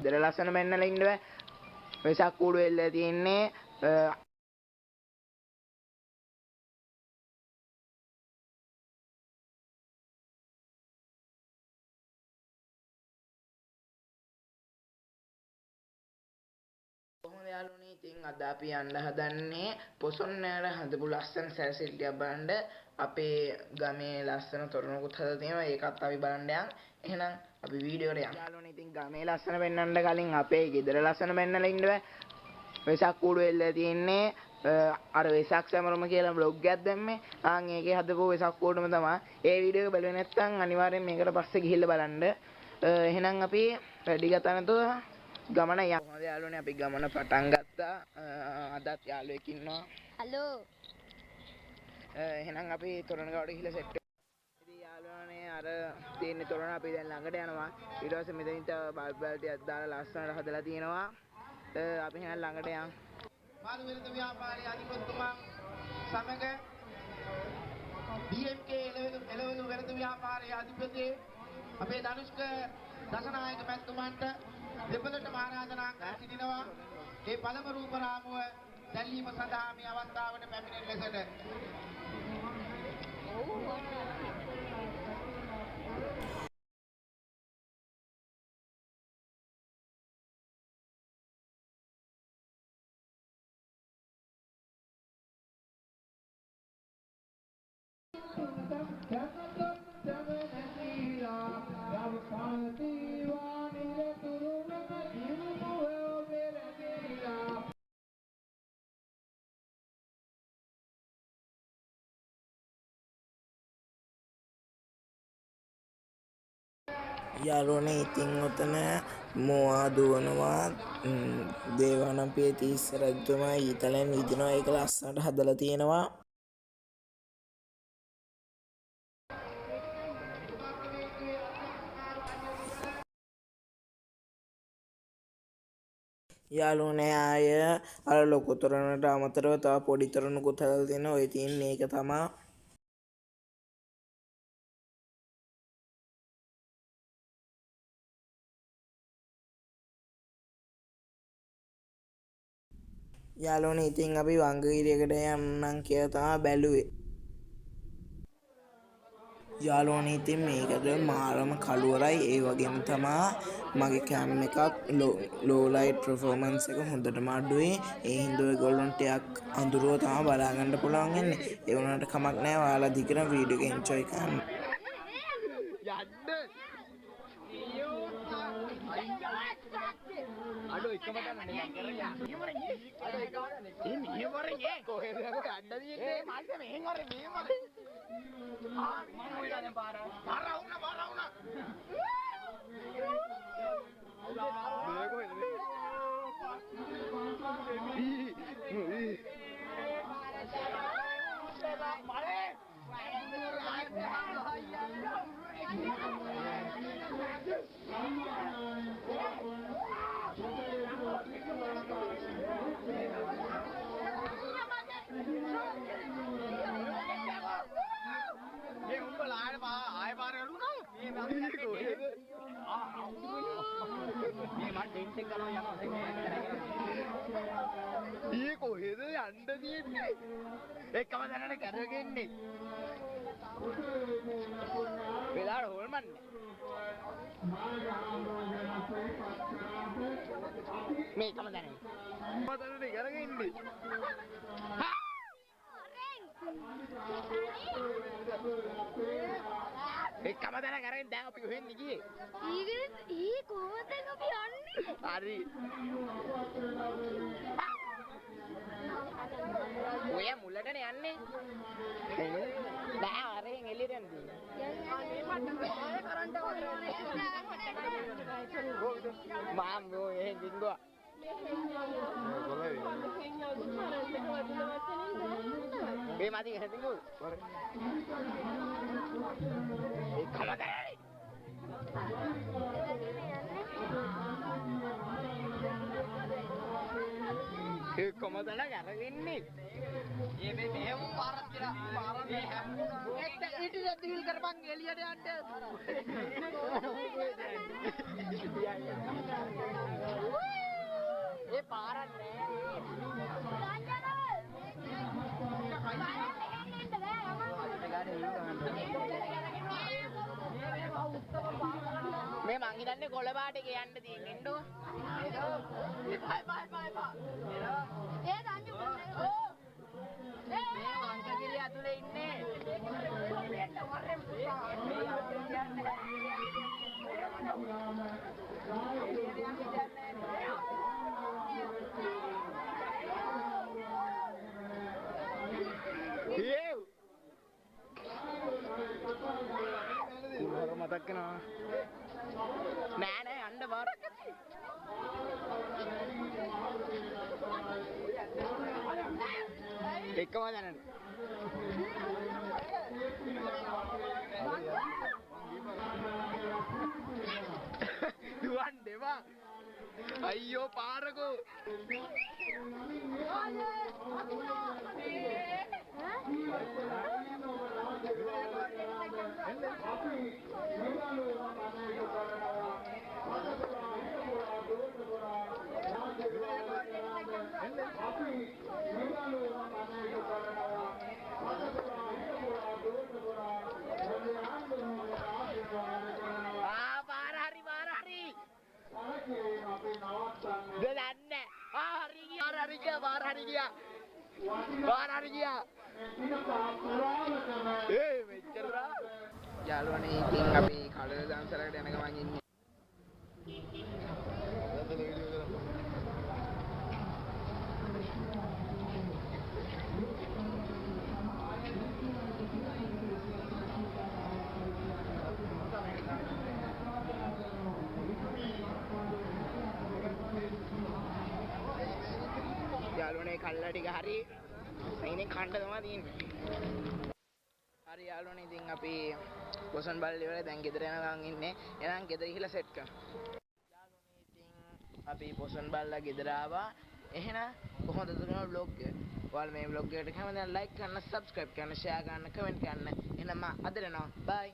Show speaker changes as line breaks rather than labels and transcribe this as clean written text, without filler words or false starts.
ගෙදර ලස්සන බැන්නලා ඉන්න බෑ. වෙසක් කූඩු වෙල්ල තියෙන්නේ කොහොමද යාළුවනේ? ඉතින් අද අපි යන්න හදන්නේ පොසොන්නෑර හදපු ලස්සන සැරසිල්ලයක් බලන්න. අපේ ගමේ ලස්සන තොරණකුත් හදලා තියෙනවා. ඒකත් අපි බලන්න යන්. එහෙනම් අපි වීඩියෝ එකට යමු. යාළුවනේ ඉතින් ගමේ ලස්සන පෙන්වන්න කලින් අපේ ගෙදර ලස්සන පෙන්වලා ඉන්න බෑ. වෙසක් කූඩු වෙල්ල තියෙන්නේ අර වෙසක් සැමරුම කියලා බ්ලොග් එකක් දැම්මේ. ඒකේ හදපු වෙසක් කූඩුම තමයි. ඒ වීඩියෝ එක බලුවේ නැත්නම් අනිවාර්යෙන් මේකට පස්සේ ගිහිල්ලා බලන්න. එහෙනම් අපි වැඩි ගත නැතුව ගමන යමු. කොහොමද යාළුවනේ අපි ගමන පටන් ගත්තා. අදත් යාළුවෙක් ඉන්නවා.
හලෝ.
එහෙනම් අපි තොරණ ගාවට ගිහිල්ලා සෙට් වෙමු. ඉතින් යාළුවනේ අර තියෙන තොරණ අපි දැන් ළඟට යනවා. ඊට පස්සේ මෙතනින් බල්බ් ටිකක් දාලා ලස්සනට හදලා තියෙනවා. අපි එහෙනම් ළඟට යමු.
මාළු විරද ව්‍යාපාරයේ අධිපතිතුමා සමග BMK එළවලු විරද ව්‍යාපාරයේ අධිපති අපේ ධනුෂ්ක දසනායක මැතිතුමන්ට දෙපළටම ආරාධනා කර සිටිනවා. මේ පළමු රූප රාමුව දැල්වීම සඳහා මේ අවස්ථාවට පැමිණෙන ලෙසට
යාළුවනේ ඉතින් ඔතන මොවා දුවනවා දේවානම්පිය තිස්ස රජතුමා ඊතලෙන් විදිනවා. ඒක ලස්සනට හදලා තියෙනවා. යාළුවනේ ආය අර ලොකු තොරණට අමතරව තව පොඩි තොරණකුත් හදලා තියෙනවා. ඔය තියෙන්නේ ඒක තමයි. යාළුවනේ ඉතින් අපි වංගගිරියකට යන්නම් කියලා තමයි බැලුවේ. යාළුවනේ ඉතින් මේකද මාරම කළුවරයි. ඒ වගේම තමයි මගේ කැම් එකක් ලෝ ලයිට් පර්ෆෝමන්ස් එක හොඳටම අඩුයි. ඒ හින්දා ඔයගොල්ලන්ට ටිකක් අඳුරව තමයි බලා ගන්න පුළුවන් වෙන්නේ. ඒ වුණාට කමක් නැහැ. ඔයාලා දිගට වීඩියෝ එක එන්ජොයි කරන්න.
අඩෝ එකම ගන්න කරලා මෙහෙම වරේ කොහෙද යන්න දින්නේ මාත් මෙහෙන් වරේ මෙහෙම වරේ මම ඔය දැන් පාර වුණා මේ කොහෙද මේ උඹලා ආයෙ පාර යනවා මේ මම කොහෙද මේ මට ටෙන්ට් එක ගලව යනවා ඊ කොහෙද යන්න තියෙන්නේ එක්කම දැනට කරගෙන්නේ වෙලාවට හොල්මන්නේ මේ එකම දැනට මතනට කරගෙන්නේ එකම දැන කරගෙන දැන් අපි කොහෙන්ද ගියේ
ඊ කොහොමද අපි යන්නේ?
හරි ඔය මුලටනේ යන්නේ නෑ අරෙන් එළියට යන්නේ මාම් ගෝ එහෙන් දින්ගෝ මේ මාදි එහෙන් දින්ගෝ ඒ කමදරේ
කොමදන ගැරවෙන්නේ
ඒ මේ මෙහෙම පාරක් කියලා පාරක් මේ හැමුණා
ඊට දිවිල් කරපන් එළියට යන්න ඒ පාරක් මේ මං හිතන්නේ කොළ පාට එක යන්න තියෙන්නේ නෝ
ඒ දන්නේ
මේ වංකගිරිය ඇතුලේ ඉන්නේ මතක් වෙනවා නෑ නෑ යන්න බාරක් එකම දැනන දුවන් දෙවා අයියෝ පාරකෝ යාළුවනේ ඉතින් අපි කඩල දන්සලකට යන ගමන් ඉන්නේ යාළුවනේ කල්ලා ටික හරි සයිනේ කණ්ඩ තමයි තියෙන්නේ හරි යාළුවනේ ඉතින් අපි බොසන් බල්ලි වල දැන් ගෙදර යනකම් ඉන්නේ එහෙනම් ගෙදර ගිහලා සෙට් කරමු යාළුවනේ ඉතින් අපි බොසන් බල්ලා ගෙදර ආවා එහෙනම් කොහොමද දුන්නා vlog එක ඔයාලා මේ vlog එකට කැමති නම් like කරන්න subscribe කරන්න share කරන්න comment කරන්න එහෙනම් මම අද යනවා bye